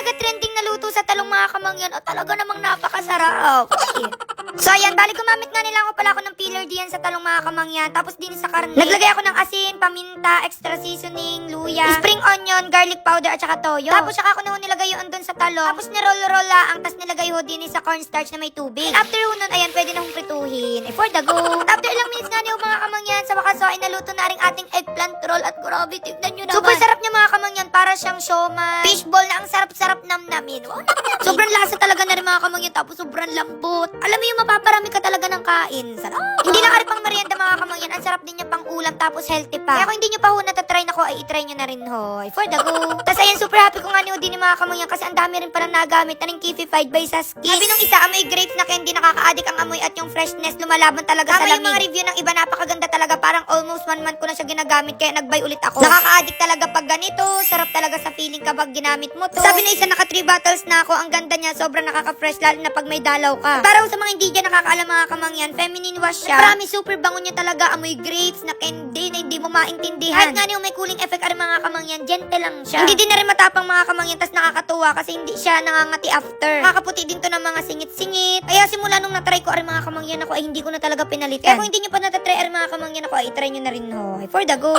naga-trending na luto sa talong mga kamangyan. O talaga namang napakasarap. So ayan, bali gumamit nga nila ako ng peeler diyan sa talong mga kamangyan. Tapos din sa karne. Naglagay ako ng asin, paminta, extra seasoning, luya, spring onion, garlic powder at saka toyo. Tapos saka ako na nilagay yun doon sa talong. Tapos niroll-roll lang. Tapos nilagay ho din sa cornstarch na may tubig. And after nun, ayan, pwede na hong prituhin. For the go. After ilang minutes nga niyo mga kamangyan, sa wakas ay naluto na rin ating eggplant roll. At grabe, tignan nyo naman. Super sarap niya mga kamangyan. Para siyang siomai. Fishball na ang sarap-sarap namnamin. Wow, sobrang lasa talaga na rin mga kamangyan. Tapos sobrang lambot. Alam mo yung mapaparami ka talaga ng kain. Sarap. Hindi lang ka rin pang merienda mga kamangyan. Ang sarap din niya pang ulam. Tapos healthy pa. Kaya kung hindi nyo pa ho natatry na ko, ay itry nyo na rin hoy. For the go. Tapos ayan, super happy ko nga ni Udin ni mga kamangyan. Kasi ang dami rin palang nagamit na rin Kifified by Saski. Sabi nung isa, amoy grapes na candy, nakaka-addict ang amoy at yung freshness lumalaban talaga sa lamig. Yung mga review ng iba, napakaganda talaga. Parang almost 1 month ko na siya ginagamit. Kaya nag-buy ulit ako. Nakaka-addict talaga pag ganito. Sarap talaga sa feeling kapag ginamit mo to. Sabi na isa, naka 3 bottles na ako. Ang ganda niya, sobrang nakaka-fresh lalo na pag may dalaw ka. Para sa mga hindi dyan nakakaalam mga kamangyan, feminine wash siya. Promise, super bango niya talaga. Amoy grapes na candy na hindi mo maintindihan. Kahit nga niyo may cooling effect ang mga kamangyan, gentle lang siya. Hindi din na rin matapang mga kamangyan, tas nakakatuwa kasi hindi siya nangangati after. Nakakaputi din to ng mga singit-singit. Kaya simula nung natry ko ang mga kamangyan ako ay hindi ko na talaga pinalitan. Kaya kung hindi nyo pa natatry ang mga kamangyan ako ay itry nyo na rin ho. For the go.